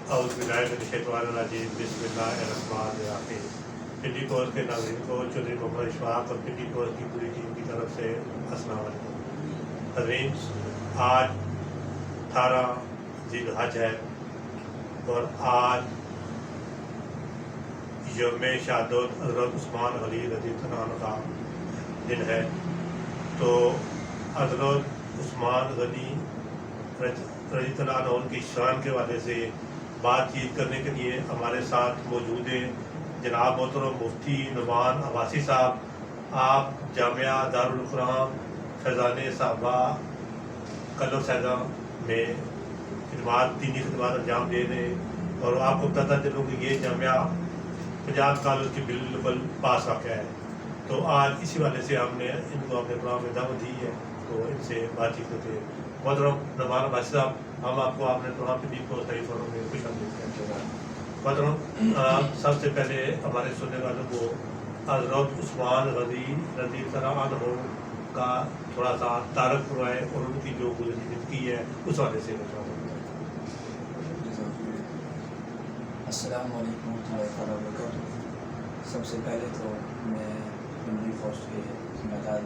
اعوذ باللہ من الشیطان الرجیم بسم اللہ الرحمن الرحیم۔ پنڈی کورس کے ناظرین کو چودھری محمد اشفاق اور پنڈی کورس کی پوری ٹیم کی طرف سے السلام علیکم۔ حضرین، آج 18 ذی الحج ہے اور آج یوم شہادت حضرت عثمان غنی رضی اللہ عنہ کا دن ہے۔ تو حضرت عثمان غنی رضی اللہ عنہ کی شان کے حوالے سے بات چیت کرنے کے لیے ہمارے ساتھ موجود ہیں جناب محترم مفتی نعمان عباسی صاحب۔ آپ جامعہ دارالقرآن فیضان صحابہ کلو سیدہ میں دینی خدمات انجام دے رہے ہیں اور آپ کو بتاتا چلوں کہ یہ جامعہ پنجاب کالج کے بالکل پاس واقع ہے۔ تو آج اسی والے سے ہم نے ان کو اپنے پروگرام میں دعوت دی ہے، تو ان سے بات چیت کرتے ہیں۔ محترم نعمان عباسی صاحب، ہم آپ کو اپنے پروگرام پہ بھی کو تعریف کروں گے، خوش آمدید کہتے ہیں۔ محترم، سب سے پہلے ہمارے سننے والوں کو حضرت عثمان غنی رضی اللہ عنہ کا تھوڑا سا تعارف کروائے اور ان کی جو گزری زندگی ہے اس حوالے سے بتاؤں۔ السلام علیکم ورحمۃ اللہ وبرکاتہ۔ سب سے پہلے تو میں پنڈی فوج کے ذمہ دار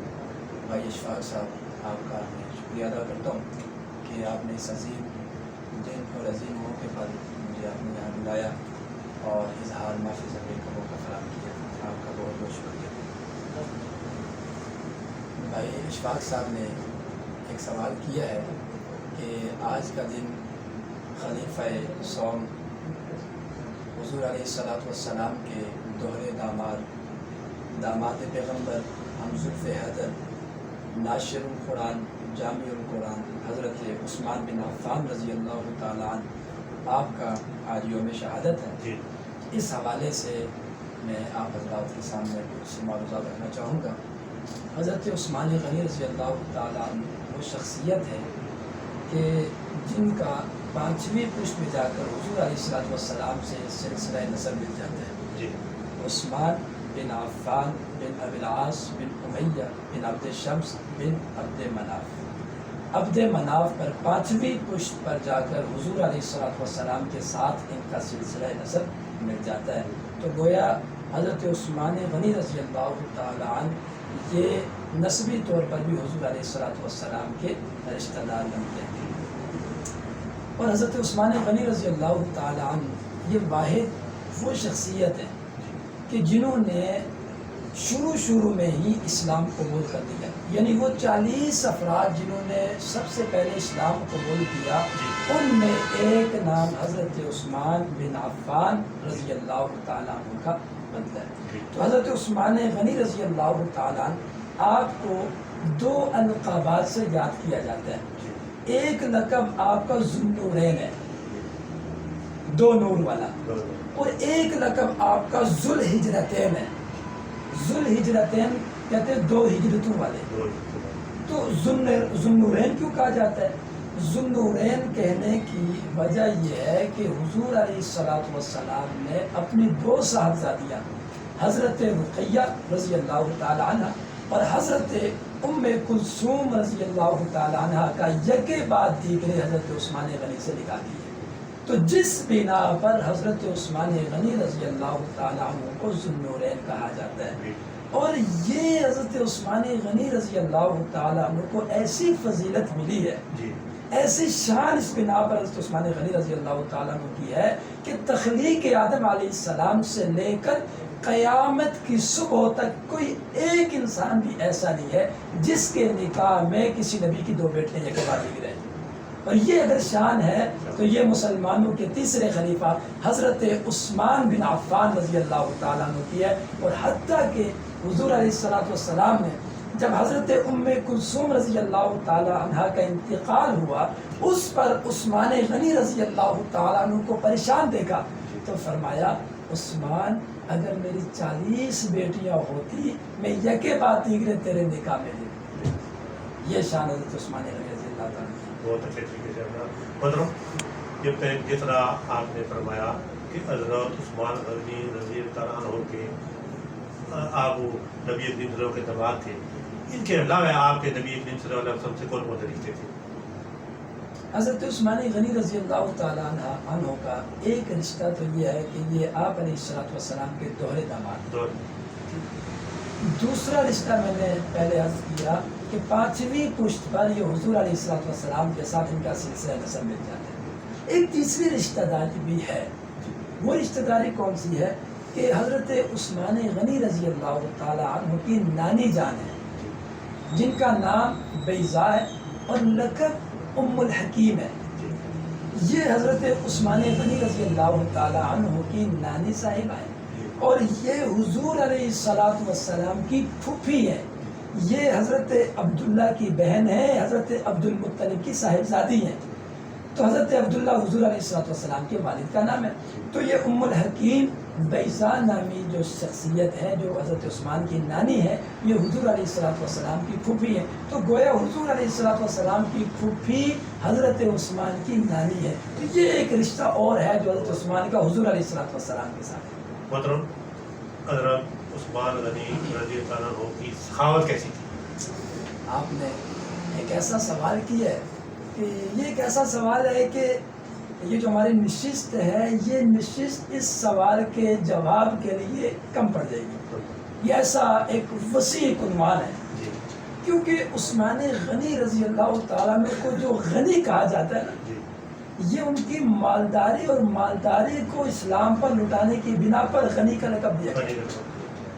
بھائی اشفاق صاحب، آپ کا میں شکریہ ادا کرتا ہوں کہ آپ نے اس عظیم دن اور عظیم موقع پر مجھے آپ نے یہاں بلایا اور اظہار معافی ذکر کا موقع فراہم کیا۔ آپ کا بہت بہت شکریہ۔ بھائی اشفاق صاحب نے ایک سوال کیا ہے کہ آج کا دن خلیفہ سوم حضور علیہ الصلاۃ والسلام کے دوہرے داماد پیغمبر ہمزلف حیدر ناشر القرآن جامع القرآن حضرت عثمان بن عفان رضی اللہ تعالیٰ عنہ آپ کا آج یوم شہادت ہے۔ اس حوالے سے میں آپ حضرات کے سامنے کچھ معروضات رکھنا چاہوں گا۔ حضرت عثمان غنی رضی اللہ تعالیٰ عنہ وہ شخصیت ہے کہ جن کا 5ویں پشت میں جا کر حضور علیہ الصلاۃ والسلام سے سلسلہ نسب مل جاتا ہے۔ عثمان بن عفان بن ابی العاص بن امیہ بن عبد شمس بن عبد مناف، عبد مناف پر 5ویں پشت پر جا کر حضور علیہ الصلاۃ والسلام کے ساتھ ان کا سلسلہ نسب مل جاتا ہے۔ تو گویا حضرت عثمان غنی رضی اللہ تعالیٰ عنہ یہ نسبی طور پر بھی حضور علیہ الصلاۃ والسلام کے رشتہ دار بنتے ہیں۔ اور حضرت عثمان غنی رضی اللہ تعالیٰ عنہ یہ واحد وہ شخصیت ہے کہ جنہوں نے شروع میں ہی اسلام قبول کر دیا، یعنی وہ 40 افراد جنہوں نے سب سے پہلے اسلام قبول کیا، ان میں ایک نام حضرت عثمان بن عفان رضی اللہ تعالیٰ عنہ کا بنتا ہے۔ تو حضرت عثمان غنی رضی اللہ تعالیٰ عنہ آپ کو 2 القابات سے یاد کیا جاتا ہے۔ ایک لقب آپ کا ذوالنورین ہے، 2 نور والا، اور ایک لقب آپ کا ذوالہجرتین ہے۔ ذوالہجرتین کہتے ہیں 2 ہجرتوں والے۔ تو ذوالنورین کیوں کہا جاتا ہے؟ ذوالنورین کہنے کی وجہ یہ ہے کہ حضور علیہ الصلاۃ والسلام نے اپنی 2 صاحبزادیاں حضرت رقیہ رضی اللہ تعالی عنہ اور حضرت ام کلثوم رضی اللہ تعالی عنہ کا یکے بعد دیگرے حضرت عثمان غنی سے نکاح کی ہے۔ تو جس بنا پر حضرت عثمان غنی رضی اللہ تعالی عنہ کو ذوالنورین کہا جاتا ہے۔ اور یہ حضرت عثمان غنی رضی اللہ تعالی عنہ کو ایسی فضیلت ملی ہے، ایسی شان اس بنا پر حضرت عثمان غنی رضی اللہ تعالیٰ عنہ کی ہے کہ تخلیق آدم علیہ السلام سے لے کر قیامت کی صبح تک کوئی ایک انسان بھی ایسا نہیں ہے جس کے نکاح میں کسی نبی کی 2 بیٹیاں یکے بعد دیگر ہیں۔ اور یہ اگر شان ہے تو یہ مسلمانوں کے تیسرے خلیفہ حضرت عثمان بن عفان رضی اللہ تعالیٰ عنہ کی ہے۔ اور حتیٰ کہ حضور علیہ الصلاۃ والسلام نے جب حضرت ام کلثوم رضی اللہ تعالیٰ عنہ کا انتقال ہوا، اس پر عثمان غنی رضی اللہ تعالیٰ عنہ کو پریشان دیکھا تو فرمایا، عثمان اگر میری 40 بیٹیاں ہوتی میں یکے بعد دیگرے تیرے نکاح میں دے۔ یہ شان حضرت عثمان غنی رضی اللہ تعالیٰ عنہ۔ بہت اچھے طریقے سے مطلب جس طرح آپ نے فرمایا کہ حضرت عثمان غنی رضی اللہ عنہ کے آپ نبی کریم صلی اللہ علیہ وسلم کے داماد تھے، ان کے علاوہ آپ کے نبی کریم صلی اللہ علیہ وسلم سے کون رشتے تھے؟ حضرت عثمان غنی رضی اللہ تعالیٰ عنہ کا ایک رشتہ تو یہ ہے کہ یہ آپ علیہ السلام کے دوہرے داماد ہیں۔ دوسرا رشتہ میں نے پہلے عرض کیا کہ 5ویں پشت پر یہ حضور علیہ السلام کے ساتھ ان کا سلسلہ نسب مل جاتا ہے۔ ایک تیسری رشتہ داری بھی ہے، وہ رشتہ داری کون سی ہے کہ حضرت عثمان غنی رضی اللہ تعالیٰ عنہ کی نانی جان ہے، جن کا نام بیضا ہے اور لقب ام الحکیم ہے۔ یہ حضرت عثمان غنی رضی اللہ تعالیٰ عنہ کی نانی صاحبہ ہے اور یہ حضور علیہ السلام کی پھوپھی ہے۔ یہ حضرت عبداللہ کی بہن ہے، حضرت عبد المطلب کی صاحبزادی ہیں۔ تو حضرت عبداللہ حضور علیہ السلام کے والد کا نام ہے۔ تو یہ ام الحکیم بیضا نامی جو شخصیت ہے، جو حضرت عثمان کی نانی ہے، یہ حضور علیہ السلام کی پھوپھی ہے۔ تو گویا حضور علیہ السلام کی پھوپھی حضرت عثمان کی نانی ہے۔ تو یہ ایک رشتہ اور ہے جو حضرت عثمان کا حضور علیہ السلام کے ساتھ ہے۔ محترم، حضرت عثمان غنی رضی اللہ عنہ کی سخاوت کیسی تھی؟ آپ نے ایک ایسا سوال کیا ہے کہ یہ ایک ایسا سوال ہے کہ یہ جو ہماری نشست ہے، یہ نشست اس سوال کے جواب کے لیے کم پڑ جائے گی۔ یہ ایسا ایک وسیع عنوان ہے، کیونکہ عثمان غنی رضی اللہ تعالیٰ عنہ کو جو غنی کہا جاتا ہے نا، یہ ان کی مالداری اور مالداری کو اسلام پر لٹانے کی بنا پر غنی کا لقب دیا گیا۔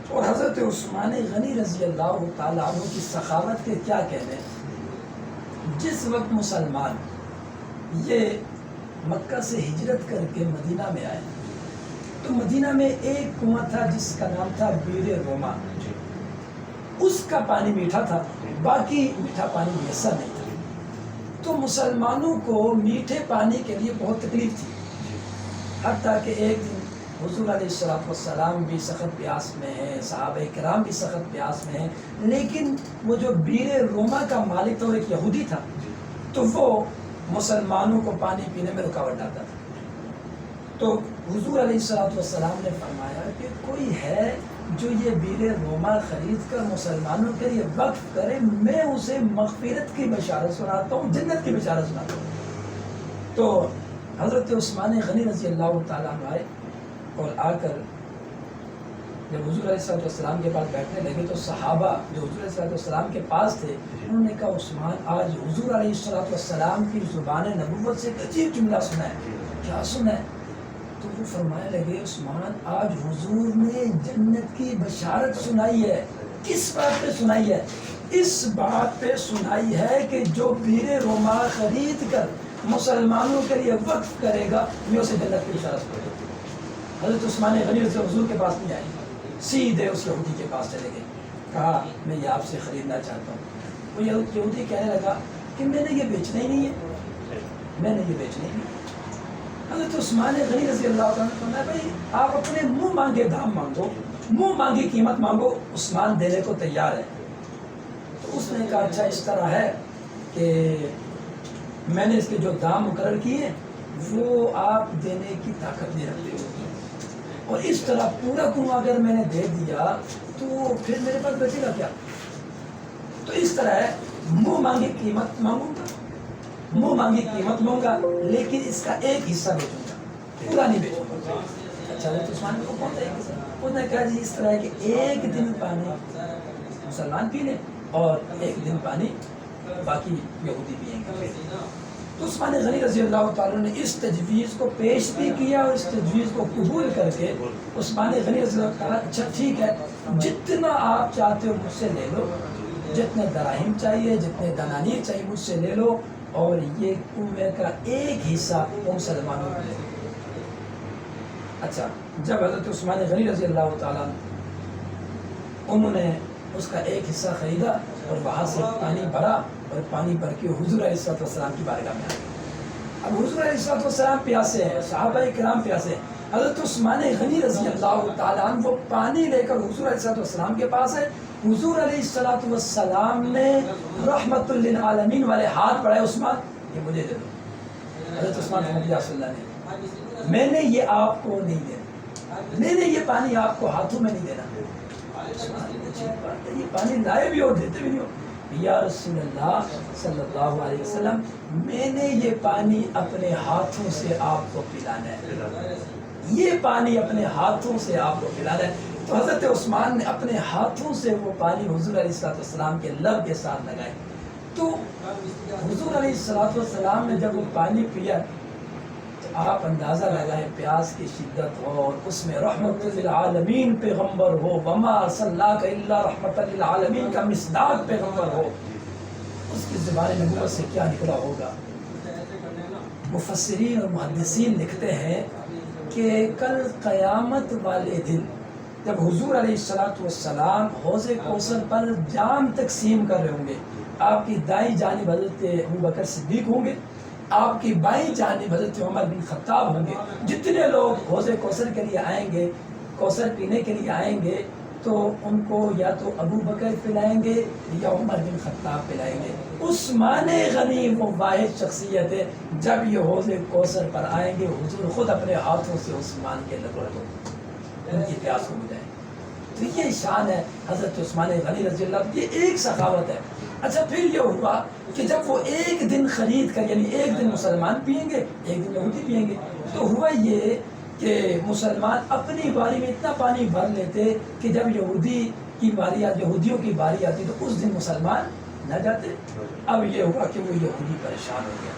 اور حضرت عثمان غنی رضی اللہ تعالیٰ عنہ کی سخاوت کے کیا کہنے۔ جس وقت مسلمان یہ مکہ سے ہجرت کر کے مدینہ میں آئے تو مدینہ میں ایک کنواں تھا جس کا نام تھا بیر روما۔ اس کا پانی میٹھا تھا، باقی میٹھا پانی میسر نہیں تھا۔ تو مسلمانوں کو میٹھے پانی کے لیے بہت تکلیف تھی، حتیٰ کہ ایک دن حضور علیہ السلام بھی سخت پیاس میں ہیں، صحابہ کرام بھی سخت پیاس میں ہیں، لیکن وہ جو بیر روما کا مالک تھا وہ ایک یہودی تھا، تو وہ مسلمانوں کو پانی پینے میں رکاوٹ ڈالتا تھا۔ تو حضور علیہ السلام نے فرمایا کہ کوئی ہے جو یہ بیر روما خرید کر مسلمانوں کے لیے وقف کرے، میں اسے مغفرت کی بشارت سناتا ہوں، جنت کی بشارت سناتا ہوں۔ تو حضرت عثمان غنی رضی اللہ تعالیٰ عنہ آئے اور آ کر جب حضور علیہ السلام کے پاس بیٹھنے لگے تو صحابہ جو حضور علیہ السلام کے پاس تھے انہوں نے کہا عثمان آج حضور علیہ السلام کی زبان نبوت سے ایک عجیب جملہ سنا ہے، کیا سنا ہے؟ تو وہ فرمانے لگے عثمان آج حضور نے جنت کی بشارت سنائی ہے۔ کس بات پہ سنائی ہے؟ اس بات پہ سنائی ہے کہ جو بیر روما خرید کر مسلمانوں کے لیے وقف کرے گا میں اسے جنت کی بشارت کروں۔ حضرت عثمان غنی رضی اللہ حضور کے پاس نہیں آئے، سیدھے اس یہودی کے پاس چلے گئے، کہا میں یہ آپ سے خریدنا چاہتا ہوں۔ وہ یہودی کہنے لگا کہ میں نے یہ بیچنا ہی نہیں ہے، میں نے یہ بیچنا ہی نہیں ہے۔ حضرت عثمان غنی رضی اللہ عنہ نے فرمایا بھائی آپ اپنے منہ مانگے دام مانگو، منہ مانگی قیمت مانگو، عثمان دینے کو تیار ہے۔ تو اس نے کہا اچھا اس طرح ہے کہ میں نے اس کے جو دام مقرر کیے وہ آپ دینے کی طاقت نہیں رکھتے ہو، اور اس طرح پورا کنواں اگر میں نے دے دیا تو پھر میرے پاس بچے گا کیا؟ تو اس طرح ہے منہ مانگی قیمت مانگوں گا، منہ مانگی قیمت لوں گا، لیکن اس کا ایک حصہ بیچوں گا، پورا نہیں بیچوں گا۔ اچھا حضرت عثمان کو کون تھا ایک حصہ؟ اس نے کہا جی اس طرح ہے کہ ایک دن پانی مسلمان پی لیں اور ایک دن پانی باقی یہودی پئیں گے۔ تو عثمان غنی رضی اللہ تعالیٰ نے اس تجویز کو پیش بھی کیا اور اس تجویز کو قبول کر کے عثمان غنی رضی اللہ تعالیٰ اچھا ٹھیک ہے جتنا آپ چاہتے ہو مجھ سے لے لو، جتنے دراہم چاہیے جتنے دنانیر چاہیے مجھ سے لے لو، اور یہ کنویں کا ایک حصہ وہ مسلمانوں کو لے۔ اچھا جب حضرت عثمان غنی رضی اللہ تعالیٰ انہوں نے اس کا ایک حصہ خریدا اور وہاں سے پانی بھرا اور پانی بھر کے حضور علیہ السلام کی بارگاہ میں آ گئے۔ اب حضور علیہ السلام پیاسے ہیں، صحابہ کرام پیاسے ہیں، حضرت عثمان غنی رضی اللہ تعالیٰ عنہ وہ پانی لے کر حضور علیہ السلام کے پاس ہے۔ حضور علیہ السلام نے رحمت للعالمین والے ہاتھ بڑھائے، عثمان یہ مجھے دے دو۔ حضرت عثمان رضی اللہ نے میں نے یہ آپ کو نہیں دینا، میں نے یہ پانی آپ کو ہاتھوں میں نہیں دینا۔ یہ پانی لائے بھی ہو دیتے بھی نہیں ہو، یا رسول اللہ صلی اللہ علیہ وسلم میں نے یہ پانی اپنے ہاتھوں سے آپ کو پلانا ہے، یہ پانی اپنے ہاتھوں سے آپ کو پلانا ہے۔ تو حضرت عثمان نے اپنے ہاتھوں سے وہ پانی حضور علیہ السلام کے لب کے ساتھ لگائے۔ تو حضور علیہ السلام نے جب وہ پانی پیا تو آپ اندازہ لگائیں پیاس کی شدت ہو اور اس میں رحمت للعالمین پیغمبر ہو، وما ارسلناک الا رحمت للعالمین کا مصداق پیغمبر ہو، اس کی زبان نبوت سے کیا نکلا ہوگا۔ مفسرین اور محدثین لکھتے ہیں کہ کل قیامت والے دن جب حضور علیہ السلام حوض کوثر پر جام تقسیم کر رہے ہوں گے، آپ کی دائیں جانب حضرت ابوبکر صدیق ہوں گے، آپ کی بائیں جانب حضرت عمر بن خطاب ہوں گے۔ جتنے لوگ حوض کوثر کے لیے آئیں گے، کوثر پینے کے لیے آئیں گے، تو ان کو یا تو ابو بکر پلائیں گے یا عمر بن خطاب پلائیں گے۔ عثمان غنی وہ واحد شخصیت ہے جب یہ حوض کوثر پر آئیں گے حضور خود اپنے ہاتھوں سے عثمان کے لبوں کو ان کی پیاس کو بجھائیں۔ تو یہ شان ہے حضرت عثمان غنی رضی اللہ عنہ، یہ ایک سخاوت ہے۔ اچھا پھر یہ ہوا کہ جب وہ ایک دن خرید کر، یعنی ایک دن مسلمان پئیں گے ایک دن یہودی پئیں گے، تو ہوا یہ کہ مسلمان اپنی باری میں اتنا پانی بھر لیتے کہ جب یہودی کی باری یہودیوں کی باری آتی تو اس دن مسلمان نہ جاتے۔ اب یہ ہوا کہ وہ یہودی پریشان ہو گیا،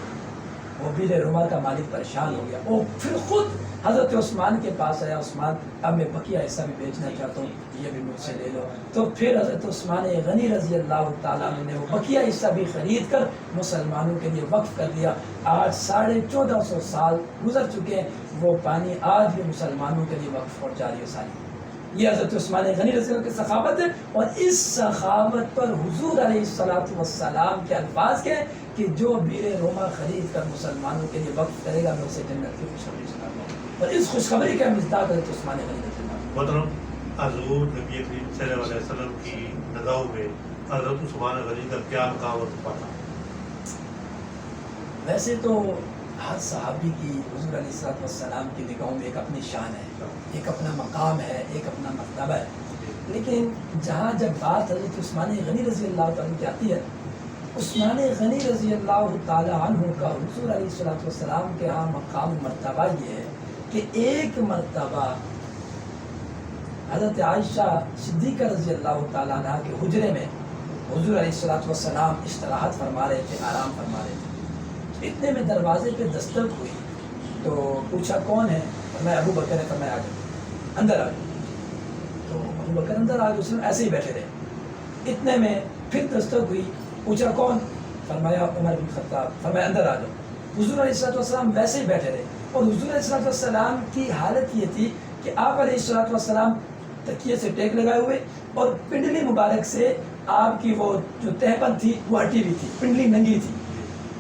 وہ بیل رما کا مالک پریشان ہو گیا، وہ پھر خود حضرت عثمان کے پاس آیا، عثمان اب میں بقیہ حصہ بھی بیچنا چاہتا ہوں، یہ بھی مجھ سے لے لو۔ تو پھر حضرت عثمان غنی رضی اللہ تعالیٰ عنہ نے وہ بقیہ حصہ بھی خرید کر مسلمانوں کے لیے وقف کر دیا۔ آج 1450 سال گزر چکے ہیں، وہ پانی آج بھی مسلمانوں کے لیے وقف اور جاری و ساری۔ یہ حضرت عثمان غنی رضی اللہ عنہ کی سخاوت ہے، اور اس سخاوت پر حضور علیہ السلام کے الفاظ کے کہ جو بیر روما خرید کر مسلمانوں کے لیے وقف کرے گا میں اسے جنت کی خوشخبری سناتا ہوں، اور اس خوشخبری کا مصداق حضرت عثمان غنی رضی اللہ عنہ۔ محترم، حضور نبی کریم صلی اللہ علیہ وسلم کی نگاہوں میں حضرت عثمان غنی کا کیا مقام اور رتبہ تھا؟ ویسے تو ہر صحابی کی حضور علیہ السلام کی نگاہوں میں ایک اپنی شان ہے، ایک اپنا مقام ہے، ایک اپنا مرتبہ ہے، لیکن جہاں جب بات حضرت عثمان غنی رضی اللہ عنہ کی آتی ہے، عثمان غنی رضی اللہ تعالیٰ عنہ کا حضور علیہ السلام کے ہاں مقام مرتبہ یہ ہے کہ ایک مرتبہ حضرت عائشہ صدیقہ رضی اللہ تعالیٰ عنہ کے حجرے میں حضور علیہ السلام استراحت فرما رہے تھے، آرام فرما رہے تھے۔ اتنے میں دروازے پہ دستک ہوئی تو پوچھا کون ہے؟ فرمایا ابو بکر ہے۔ فرمایا آ جاؤ، اندر آ جاؤ۔ تو ابو بکر اندر آ گئے، اس میں ایسے ہی بیٹھے رہے۔ اتنے میں پھر دستک ہوئی، پوچھا کون؟ فرمایا عمر بن خطاب۔ فرمایا اندر آ جاؤ۔ حضور علیہ السلام ویسے ہی بیٹھے رہے، اور حضور علیہ السلام کی حالت یہ تھی کہ آپ علیہ السلام تکیے سے ٹیک لگائے ہوئے، اور پنڈلی مبارک سے آپ کی وہ جو تہپن تھی وہ ہٹی ہوئی تھی، پنڈلی ننگی تھی۔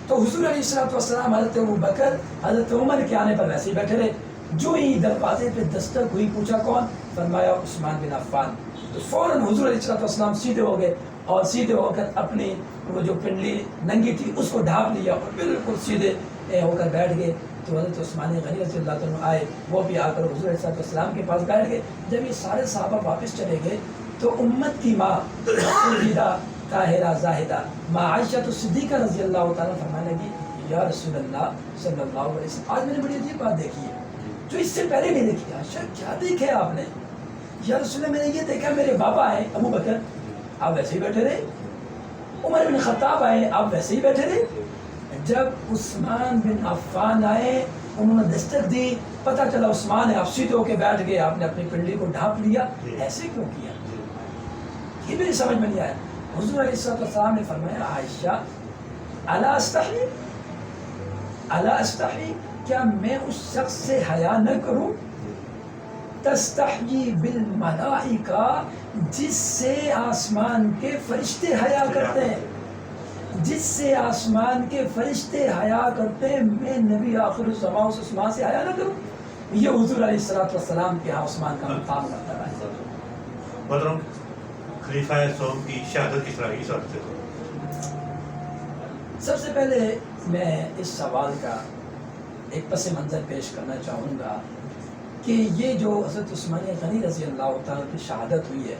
تو حضور علیہ السلام حضرت ابو بکر حضرت عمر کے آنے پر ویسے ہی بیٹھے رہے۔ جو ہی دروازے پہ دستک ہوئی، پوچھا کون؟ فرمایا عثمان بن عفان۔ تو فوراً حضور علیہ السلام سیدھے ہو گئے، اور سیدھے ہو کر اپنی وہ جو پنڈلی ننگی تھی اس کو ڈھانپ لیا اور بالکل سیدھے ہو کر بیٹھ گئے۔ تو حضرت عثمان غنی رضی اللہ عنہ آئے، وہ بھی آ کر حضور علیہ السلام کے پاس بیٹھ گئے۔ جب یہ سارے صحابہ واپس چلے گئے تو امت کی ماں سیدہ طاہرہ زاہدہ ماں عائشہ صدیقہ رضی اللہ تعالیٰ فرمانے لگی، یا رسول اللہ صلی اللہ علیہ وسلم، آج میں نے بڑی عجیب بات دیکھی ہے جو اس سے پہلے نہیں دیکھی۔ عائشہ کیا دیکھے آپ نے؟ یا رسول اللہ، میں نے یہ دیکھا میرے بابا آئے ابو بکر، آپ ویسے ہی بیٹھے رہے، عمر بن خطاب آئے، آپ ویسے ہی بیٹھے رہے، جب عثمان بن عفان آئے انہوں نے دستک دی، پتہ چلا عثمان ہے، آپ سیدھے ہو کے بیٹھ گئے، آپ نے اپنی پنڈلی کو ڈھانپ لیا، ایسے کیوں کیا؟ یہ میری سمجھ میں نہیں آیا۔ حضور علیہ السلام نے فرمایا، عائشہ الا استحی، الا استحی، کیا میں اس شخص سے حیا نہ کروں؟ تستحیی بالملائکہ، جس سے آسمان کے فرشتے حیا کرتے ہیں، جس سے آسمان کے فرشتے حیا کرتے ہیں، میں نبی آخر الزمان اس عثمان سے حیا نہ کروں؟ یہ حضور علیہ السلام کے ہاں عثمان کا مقام مرتبہ ہے۔ محترم، خلیفہ سوم کی شہادت کس طرح کی صورت سے؟ سب سے پہلے میں اس سوال کا ایک پس منظر پیش کرنا چاہوں گا کہ یہ جو حضرت عثمان غنی رضی اللہ تعالیٰ کی شہادت ہوئی ہے،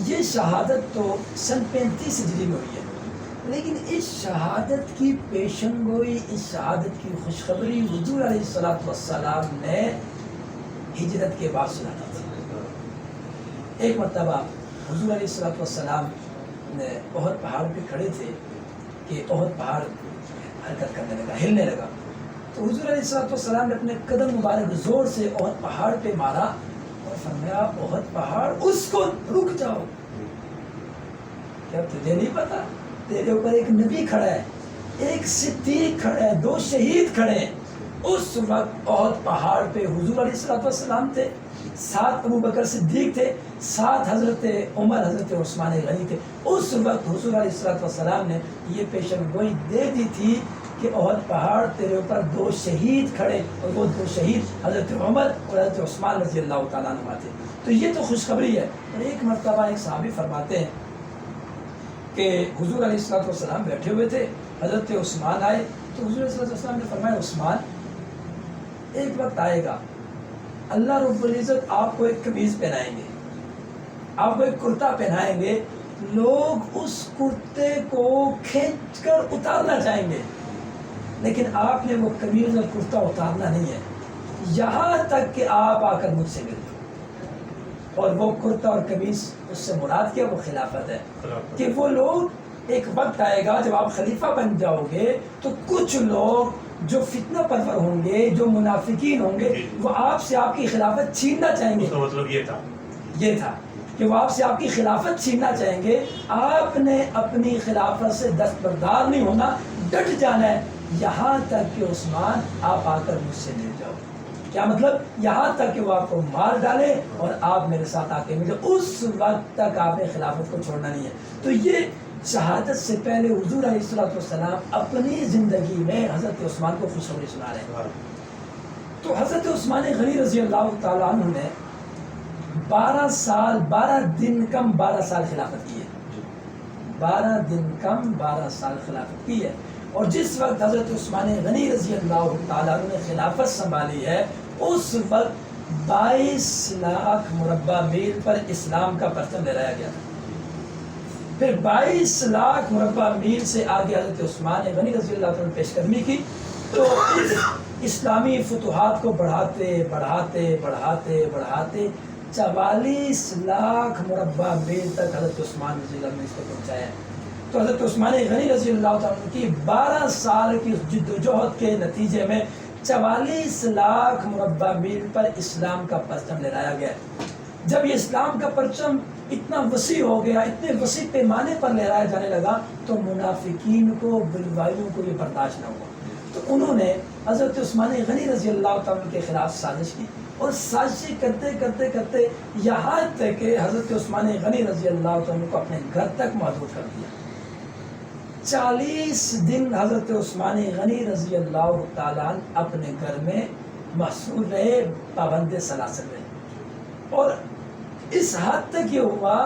یہ شہادت تو سن 35 ہجری میں ہوئی ہے، لیکن اس شہادت کی پیشن گوئی، اس شہادت کی خوشخبری حضور علیہ الصلوۃ والسلام نے ہجرت کے بعد سنائی تھی۔ ایک مرتبہ حضور علیہ الصلوۃ والسلام نے احد پہاڑ پہ کھڑے تھے کہ احد پہاڑ حرکت کرنے لگا، ہلنے لگا، تو حضور علیہ الصلوۃ والسلام نے اپنے قدم مبارک زور سے احد پہاڑ پہ مارا اور فرمایا احد پہاڑ اسکن، رک جاؤ، کیا تجھے نہیں پتا تیرے اوپر ایک نبی کھڑا ہے، ایک صدیق کھڑا ہے، 2 شہید کھڑے ہیں۔ اس وقت احد پہاڑ پہ حضور علیہ الصلوۃ والسلام تھے، ساتھ ابو بکر صدیق تھے، ساتھ حضرت عمر، حضرت عثمان غنی تھے۔ اس وقت حضور علیہ الصلوۃ والسلام نے یہ پیشن گوئی دے دی تھی کہ احد پہاڑ تیرے اوپر 2 شہید کھڑے، اور وہ 2 شہید حضرت عمر اور حضرت عثمان رضی اللہ تعالیٰ عنہ تھے۔ تو یہ تو خوشخبری ہے۔ اور ایک مرتبہ ایک صحابی فرماتے ہیں کہ حضور علیہ الصلوۃ والسلام بیٹھے ہوئے تھے، حضرت عثمان آئے تو حضور علیہ الصلوۃ والسلام نے فرمایا عثمان ایک وقت آئے گا اللہ رب العزت آپ کو ایک قمیض پہنائیں گے، آپ کو ایک کرتا پہنائیں گے، لوگ اس کرتے کو کھینچ کر اتارنا چاہیں گے، لیکن آپ نے وہ قمیض اور کرتا اتارنا نہیں ہے یہاں تک کہ آپ آ کر مجھ سے ملیں۔ اور وہ کرتا اور قمیض اس سے مراد کیا؟ وہ خلافت ہے، کہ وہ لوگ ایک وقت آئے گا جب آپ خلیفہ بن جاؤ گے تو کچھ لوگ جو فتنہ پرور ہوں گے، جو منافقین ہوں گے، وہ آپ سے آپ کی خلافت چھیننا چاہیں گے۔ اس کا مطلب یہ تھا کہ وہ آپ سے آپ کی خلافت چھیننا چاہیں گے۔ آپ نے اپنی خلافت سے دستبردار نہیں ہونا، ڈٹ جانا ہے یہاں تک کہ عثمان آپ آ کر مجھ سے مل جاؤ۔ کیا مطلب؟ یہاں تک کہ وہ آپ کو مار ڈالے اور آپ میرے ساتھ آ کے ملے، اس وقت تک آپ نے خلافت کو چھوڑنا نہیں ہے۔ تو یہ شہادت سے پہلے حضور علیہ الصلوۃ والسلام اپنی زندگی میں حضرت عثمان کو خوشخبری سنا رہے ہیں۔ تو حضرت عثمان غنی رضی اللہ تعالیٰ عنہ نے 12 سال 12 دن کم 12 سال خلافت کی ہے، 12 دن کم 12 سال خلافت کی ہے۔ اور جس وقت حضرت عثمان غنی رضی اللہ تعالیٰ عنہ نے خلافت سنبھالی ہے، اس وقت 22 لاکھ مربع میل پر اسلام کا پرچم لہرایا گیا تھا۔ پھر 22 لاکھ مربع میل سے آگے حضرت عثمان غنی رضی اللہ تعالیٰ نے پیش قدمی کی، تو اس اسلامی فتوحات کو بڑھاتے بڑھاتے بڑھاتے بڑھاتے 44 لاکھ مربع میل تک حضرت عثمان رضی اللہ عنہ نے اس کو پہنچایا ہے۔ تو حضرت عثمان غنی رضی اللہ تعالیٰ کی 12 سال کی جد و جہد کے نتیجے میں 44 لاکھ مربع میل پر اسلام کا پرچم لہرایا گیا۔ جب یہ اسلام کا پرچم اتنا وسیع ہو گیا، اتنے وسیع پیمانے پر لہرایا جانے لگا، تو منافقین کو، بلوائیوں کو یہ برداشت نہ ہوا، تو انہوں نے حضرت عثمان غنی رضی اللہ تعالیٰ کے خلاف سازش کی، اور سازشیں کرتے کرتے کرتے یہاں تک کہ حضرت عثمان غنی رضی اللہ تعالیٰ کو اپنے گھر تک محدود کر دیا۔ 40 دن حضرت عثمان غنی رضی اللہ تعالیٰ اپنے گھر میں محصور رہے، پابند سلاسل رہے، اور اس حد تک یہ ہوا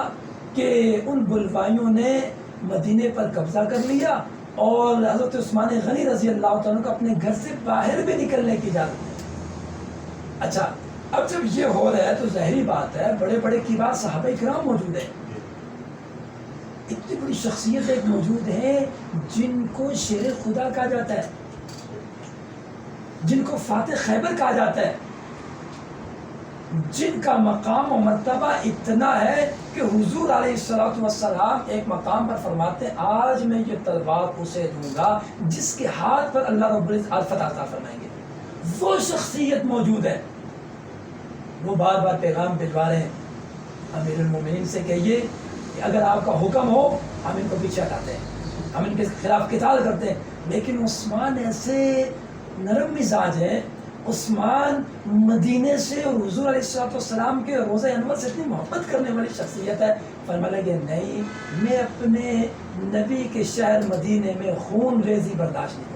کہ ان بلوائیوں نے مدینے پر قبضہ کر لیا اور حضرت عثمان غنی رضی اللہ تعالیٰ کو اپنے گھر سے باہر بھی نکلنے کی اجازت دی۔ اچھا، اب جب یہ ہو رہا ہے تو ظاہری بات ہے بڑے بڑے کبار صحابہ کرام موجود ہیں، اتنی بڑی شخصیت ایک موجود ہے جن کو شیر خدا کہا جاتا ہے، جن کو فاتح خیبر کہا جاتا ہے، جن کا مقام و مرتبہ اتنا ہے کہ حضور علیہ الصلوۃ والسلام ایک مقام پر فرماتے ہیں آج میں یہ تلوار اسے دوں گا جس کے ہاتھ پر اللہ رب العزت الفتح عطا فرمائیں گے۔ وہ شخصیت موجود ہے، وہ بار بار پیغام بھجوا رہے ہیں امیر المومنین سے کہیے کہ اگر آپ کا حکم ہو ہم ان کو پیچھے ہٹاتے ہیں، ہم ان کے خلاف قتال کرتے ہیں۔ لیکن عثمان ایسے نرم مزاج ہے، عثمان مدینے سے اور حضور علیہ الصلوۃ والسلام کے روضہ انور سے اتنی محبت کرنے والی شخصیت ہے، فرمانے لگے نہیں، میں اپنے نبی کے شہر مدینے میں خون ریزی برداشت نہیں کروں۔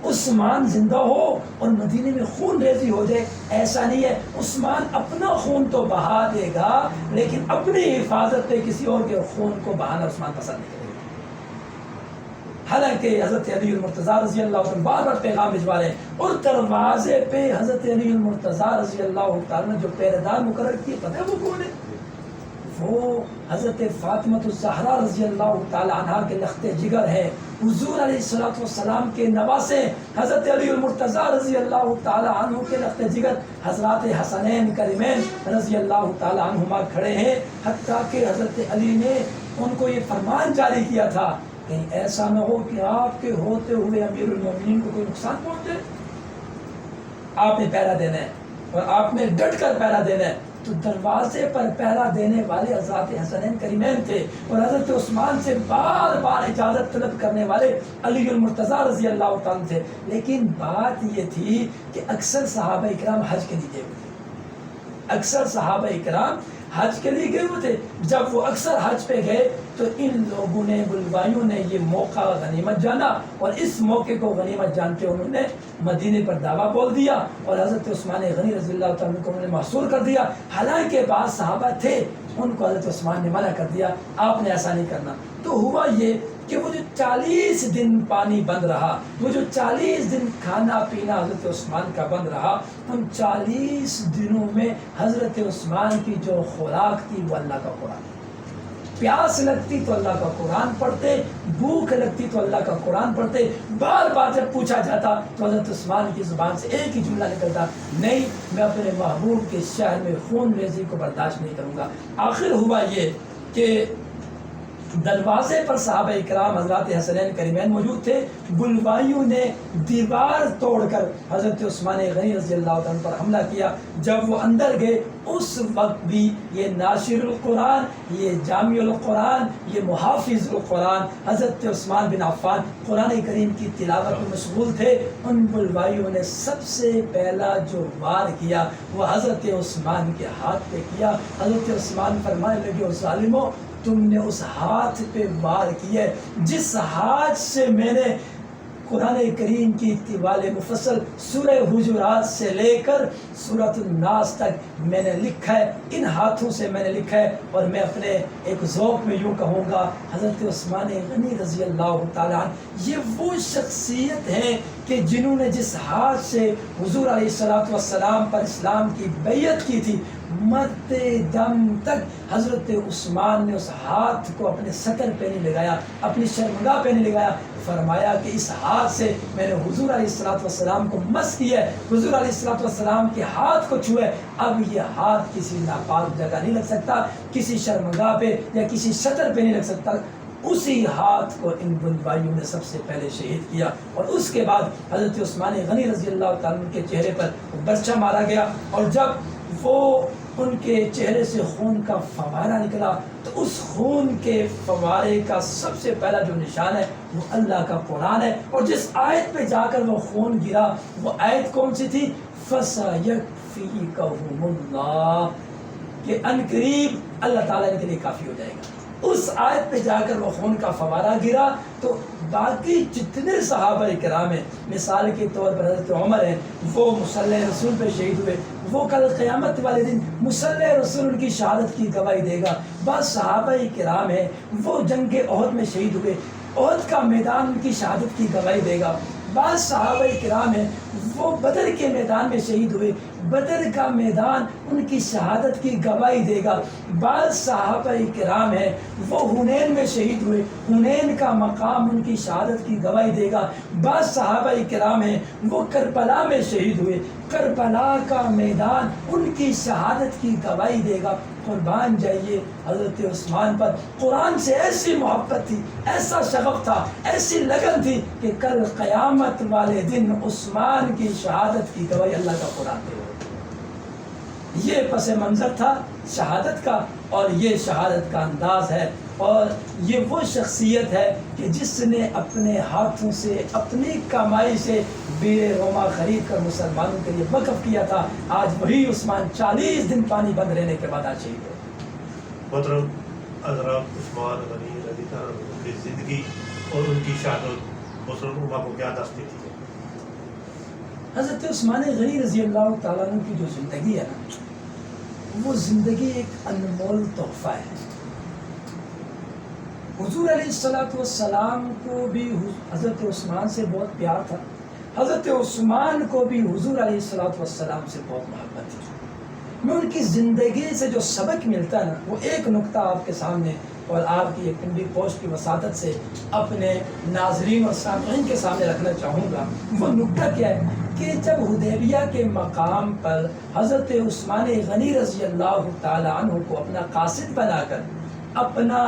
عثمان زندہ ہو اور مدینے میں خون ریزی ہو جائے، ایسا نہیں ہے۔ عثمان اپنا خون تو بہا دے گا لیکن اپنی حفاظت پہ کسی اور کے خون کو بہانا عثمان پسند نہیں کرے گا۔ حالانکہ حضرت علی المرتضیٰ رضی اللہ عنہ بار بار پیغام بھجوا رہے ہیں، اور دروازے پہ حضرت علی المرتضیٰ رضی اللہ تعالیٰ نے جو پہرے دار مقرر کیے، پتہ ہے وہ کون ہے؟ وہ حضرت فاطمہ الزہرا رضی اللہ تعالی عنہ کے لخت جگر ہے، حضور علیہ الصلوۃ والسلام کے نواسے حضرت علی المرتضیٰ رضی اللہ تعالی عنہ کے لخت جگر حضرات حسنین کریمین رضی اللہ تعالی عنہما کھڑے ہیں، حتیٰ کہ حضرت علی نے ان کو یہ فرمان جاری کیا تھا کہیں ایسا نہ ہو کہ آپ کے ہوتے ہوئے امیر المومنین کو کوئی نقصان پہنچے، آپ نے پہرا دینا ہے اور آپ نے ڈٹ کر پہرا دینا ہے۔ تو دروازے پر پہرا دینے والے حضرات حسنین کریمین تھے، اور حضرت عثمان سے بار بار اجازت طلب کرنے والے علی المرتضیٰ رضی اللہ تعالیٰ تھے۔ لیکن بات یہ تھی کہ اکثر صحابہ اکرام حج کے لیے گئے ہوئے تھے، اکثر صحابہ اکرام حج کے لیے گئے ہوئے تھے۔ جب وہ اکثر حج پہ گئے تو ان لوگوں نے بلوائیوں نے یہ موقع غنیمت جانا، اور اس موقع کو غنیمت جانتے انہوں نے مدینے پر دعویٰ بول دیا اور حضرت عثمان غنی رضی اللہ تعالیٰ کو انہوں نے محصور کر دیا۔ حالانکہ بعض صحابہ تھے، ان کو حضرت عثمان نے منع کر دیا، آپ نے ایسا نہیں کرنا۔ تو ہوا یہ کہ وہ جو 40 دن پانی بند رہا، وہ جو 40 دن کھانا پینا حضرت عثمان کا بند رہا، ان 40 دنوں میں حضرت عثمان کی جو خوراک تھی وہ اللہ کا قرآن، پیاس لگتی تو اللہ کا قرآن پڑھتے، بھوک لگتی تو اللہ کا قرآن پڑھتے۔ بار بار جب پوچھا جاتا تو حضرت عثمان کی زبان سے ایک ہی جملہ نکلتا، نہیں میں اپنے محبوب کے شہر میں خون ریزی کو برداشت نہیں کروں گا۔ آخر ہوا یہ کہ دروازے پر صحابہ اکرام حضرات حسنین کریمین موجود تھے، بلوائیوں نے دیوار توڑ کر حضرت عثمان غنی رضی اللہ عنہ پر حملہ کیا۔ جب وہ اندر گئے اس وقت بھی یہ ناشر القرآن، یہ جامع القرآن، یہ محافظ القرآن حضرت عثمان بن عفان قرآن کریم کی تلاوت میں مشغول تھے۔ ان بلوائیوں نے سب سے پہلا جو وار کیا وہ حضرت عثمان کے ہاتھ پہ کیا۔ حضرت عثمان فرمانے لگے، ظالمو تم نے اس ہاتھ پہ وار کیا ہے جس ہاتھ سے میں نے قرآن کریم کی طوال مفصل سورہ حجرات سے لے کر سورۃ الناس تک میں نے لکھا ہے، ان ہاتھوں سے میں نے لکھا ہے۔ اور میں اپنے ایک ذوق میں یوں کہوں گا، حضرت عثمان غنی رضی اللہ تعالیٰ عنہ یہ وہ شخصیت ہیں کہ جنہوں نے جس ہاتھ سے حضور علیہ الصلوۃ والسلام پر اسلام کی بیعت کی تھی، مرتے دم تک حضرت عثمان نے اس ہاتھ کو اپنے سطر پہ نہیں لگایا، اپنی شرمگاہ پہ نہیں لگایا۔ فرمایا کہ اس ہاتھ سے میں نے حضور علیہ الصلوۃ والسلام کو مس کیا ہے، حضور علیہ الصلوۃ والسلام کے ہاتھ کو چھوئے، اب یہ ہاتھ کسی ناپاک جگہ نہیں لگ سکتا، کسی شرمگاہ پہ یا کسی سطر پہ نہیں لگ سکتا۔ اسی ہاتھ کو ان بلوائیوں نے سب سے پہلے شہید کیا، اور اس کے بعد حضرت عثمان غنی رضی اللہ تعالیٰ عنہ کے چہرے پر برچہ مارا گیا، اور جب وہ ان کے چہرے سے خون کا فوارہ نکلا تو اس خون کے فوارے کا سب سے پہلا جو نشان ہے وہ اللہ کا قرآن ہے۔ اور جس آیت پہ جا کر وہ خون گرا وہ آیت کون سی تھی؟ فَسَيَكْفِيكَهُمُ اللَّهُ، کہ ان قریب اللہ تعالیٰ ان کے لیے کافی ہو جائے گا۔ اس آیت پہ جا کر وہ خون کا فوارہ گرا تو باقی جتنے صحابہ کرام ہیں، مثال کے طور پر حضرت عمر ہیں، وہ مصلی رسول پہ شہید ہوئے، وہ کل قیامت والے دن مصلی رسول ان کی شہادت کی گواہی دے گا۔ بعض صحابہ کرام ہیں وہ جنگ احد میں شہید ہوئے، احد کا میدان ان کی شہادت کی گواہی دے گا۔ بعض صحابہ کرام ہیں وہ بدر کے میدان میں شہید ہوئے، بدر کا میدان ان کی شہادت کی گواہی دے گا۔ بعض صحابہ کرام ہیں وہ حنین میں شہید ہوئے، حنین کا مقام ان کی شہادت کی گواہی دے گا۔ بعض صحابہ کرام ہیں وہ کربلا میں شہید ہوئے، کربلا کا میدان ان کی شہادت کی گواہی دے گا۔ قربان جائیے حضرت عثمان پر قرآن سے ایسی محبت تھی، ایسا شغف تھا، ایسی لگن تھی کہ کل قیامت والے دن عثمان کی شہادت کی گواہی اللہ کا قرآن دے گا۔ یہ پس منظر تھا شہادت کا، اور یہ شہادت کا انداز ہے، اور یہ وہ شخصیت ہے کہ جس نے اپنے ہاتھوں سے اپنی کمائی سے بیر روما خرید کر مسلمانوں کے لیے وقف کیا تھا۔ آج وہی عثمان 40 دن پانی بند رہنے کے بعد آج شہید ہے۔ حضرت عثمان غنی رضی اللہ عنہ کی زندگی اور ان کی شہادت مسلم امہ کو کیا دست دیتی ہے؟ حضرت عثمان غنی رضی اللہ تعالیٰ عنہ کی جو زندگی ہے نا، وہ زندگی ایک انمول تحفہ ہے۔ حضور علیہ الصلوۃ والسلام کو بھی حضرت عثمان سے بہت پیار تھا، حضرت عثمان کو بھی حضور علیہ الصلوۃ والسلام سے بہت محبت تھی، میں ان کی زندگی سے جو سبق ملتا ہے نا، وہ ایک نقطہ آپ کے سامنے اور آپ کی ایک پنڈی پوسٹ کی وساطت سے اپنے ناظرین اور سامعین کے سامنے رکھنا چاہوں گا۔ وہ نقطہ کیا ہے کہ جب حدیبیہ کے مقام پر حضرت عثمان غنی رضی اللہ تعالی عنہ کو اپنا قاصد بنا کر، اپنا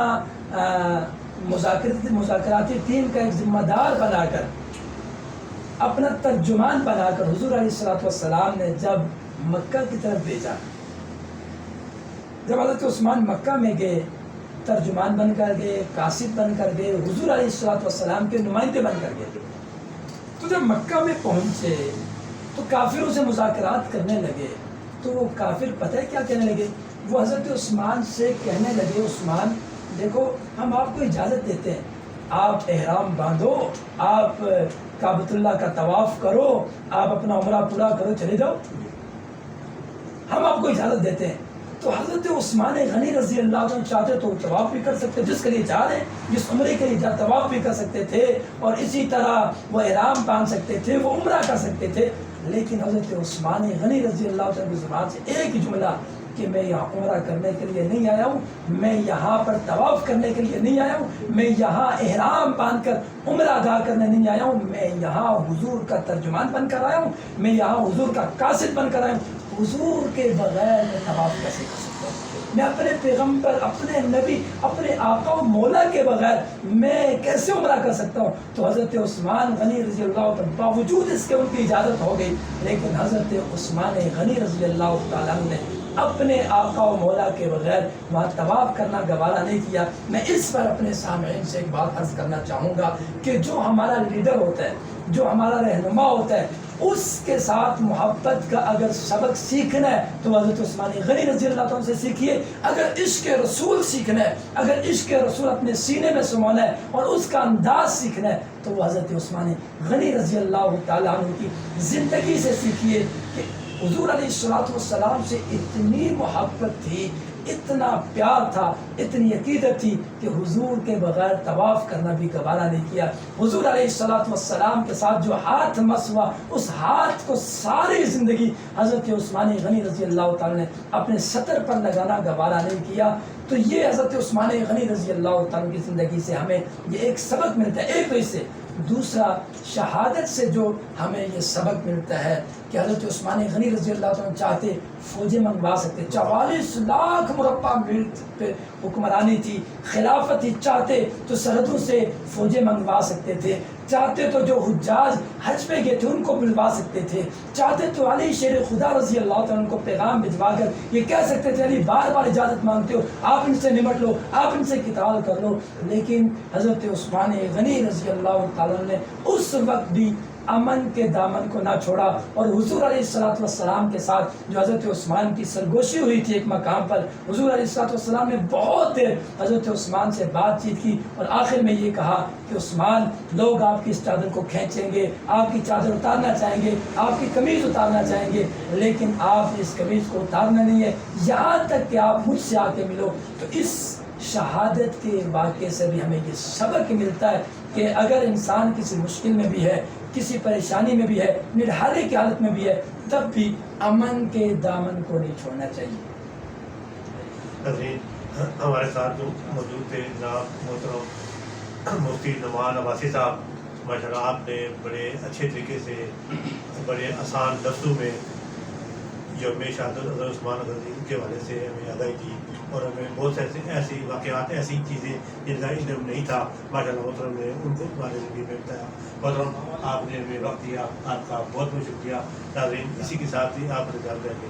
مذاکراتی ٹیم کا ایک ذمہ دار بنا کر، اپنا ترجمان بنا کر حضور علیہ السلام نے جب مکہ کی طرف بھیجا، جب حضرت عثمان مکہ میں گئے، ترجمان بن کر گئے، قاصد بن کر گئے، حضور علیہ السلام کے نمائندے بن کر گئے، تو جب مکہ میں پہنچے تو کافروں سے مذاکرات کرنے لگے، تو وہ کافر پتہ ہے کیا کہنے لگے؟ وہ حضرت عثمان سے کہنے لگے، عثمان دیکھو ہم آپ کو اجازت دیتے ہیں، آپ احرام باندھو، آپ کعبۃ اللہ کا طواف کرو، آپ اپنا عمرہ پورا کرو، چلے جاؤ، ہم آپ کو اجازت دیتے ہیں۔ تو حضرت عثمان غنی رضی اللہ عنہ چاہتے تو طواف بھی کر سکتے، جس کے لیے جا رہے ہیں، جس عمرے کے لیے طواف بھی کر سکتے تھے، اور اسی طرح وہ احرام باندھ سکتے تھے، وہ عمرہ کر سکتے تھے، لیکن حضرت عثمان غنی رضی اللہ عنہ کی زبان سے ایک ہی جملہ کہ میں یہاں عمرہ کرنے کے لیے نہیں آیا ہوں، میں یہاں پر طواف کرنے کے لیے نہیں آیا ہوں، میں یہاں احرام باندھ کر عمرہ ادا کرنے نہیں آیا ہوں، میں یہاں حضور کا ترجمان بن کر آیا ہوں، میں یہاں حضور کا قاصد بن کر آیا ہوں، حضور کے بغیر میں طواف کیسے کر سکتا ہوں؟ میں اپنے پیغمبر، اپنے نبی، اپنے آقا و مولا کے بغیر میں کیسے عمرہ کر سکتا ہوں؟ تو حضرت عثمان غنی رضی اللہ عنہ باوجود اس کے ان کی اجازت ہو گئی، لیکن حضرت عثمان غنی رضی اللہ تعالیٰ نے اپنے آقا و مولا کے بغیر وہاں طواف کرنا گوارا نہیں کیا۔ میں اس پر اپنے سامعین سے ایک بات عرض کرنا چاہوں گا کہ جو ہمارا لیڈر ہوتا ہے، جو ہمارا رہنما ہوتا ہے، اس کے ساتھ محبت کا اگر سبق سیکھنا ہے تو حضرت عثمان غنی رضی اللہ عنہ سے سیکھیے، اگر عشق رسول سیکھنا ہے، اگر عشق رسول اپنے سینے میں سمونا ہے اور اس کا انداز سیکھنا ہے تو وہ حضرت عثمان غنی رضی اللہ تعالیٰ عنہ کی زندگی سے سیکھیے کہ حضور علیہ السلام سے اتنی محبت تھی، اتنا پیار تھا، اتنی عقیدت تھی کہ حضور کے بغیر طواف کرنا بھی گوارا نہیں کیا۔ حضور علیہ السلام کے ساتھ جو ہاتھ مس ہوا، اس ہاتھ کو ساری زندگی حضرت عثمان غنی رضی اللہ تعالیٰ نے اپنے سطر پر لگانا گوارا نہیں کیا۔ تو یہ حضرت عثمان غنی رضی اللہ تعالیٰ کی زندگی سے ہمیں یہ ایک سبق ملتا ہے، ایک تو اس سے، دوسرا شہادت سے جو ہمیں یہ سبق ملتا ہے کہ حضرت عثمان غنی رضی اللہ عنہ چاہتے فوجیں منگوا سکتے، 44 لاکھ مربع میل پہ حکمرانی تھی، خلافت ہی، چاہتے تو سرحدوں سے فوجیں منگوا سکتے تھے، چاہتے تو جو حجاج حج پہ گئے تھے ان کو بلوا سکتے تھے، چاہتے تو علی شیر خدا رضی اللہ عنہ کو پیغام بھجوا کر یہ کہہ سکتے تھے علی بار بار اجازت مانگتے ہو، آپ ان سے نمٹ لو، آپ ان سے قتال کر لو، لیکن حضرت عثمان غنی رضی اللہ تعالیٰ نے اس وقت بھی امن کے دامن کو نہ چھوڑا، اور حضور علیہ السلام کے ساتھ جو حضرت عثمان کی سرگوشی ہوئی تھی ایک مقام پر، حضور علیہ السلام نے بہت دیر حضرت عثمان سے بات چیت کی اور آخر میں یہ کہا کہ عثمان، لوگ آپ کی اس چادر کو کھینچیں گے، آپ کی چادر اتارنا چاہیں گے، آپ کی قمیض اتارنا چاہیں گے، لیکن آپ نے اس قمیض کو اتارنا نہیں ہے یہاں تک کہ آپ مجھ سے آ کے ملو۔ تو اس شہادت کے واقعے سے بھی ہمیں یہ سبق ملتا ہے کہ اگر انسان کسی مشکل میں بھی ہے، کسی پریشانی میں بھی ہے، نڈھالے کی حالت میں بھی ہے، تب بھی امن کے دامن کو نہیں چھوڑنا چاہیے۔ ناظرین، ہمارے ساتھ جو موجود تھے جناب محترم مفتی نعمان عباسی صاحب، ماشاءاللہ آپ نے بڑے اچھے طریقے سے بڑے آسان لفظوں میں یوم شہادت حضرت عثمان غنی کے حوالے سے ہمیں آگاہی دی، اور ہمیں بہت سے ایسی واقعات، ایسی چیزیں جن کا علم نہیں تھا، ماشاءاللہ محترم نے ان کو ہمارے زندگی میں بتایا۔ محترم، آپ نے ہمیں وقت دیا، آپ کا بہت بہت شکریہ۔ ناظرین، اسی کے ساتھ ہی آپ رجا کریں گے۔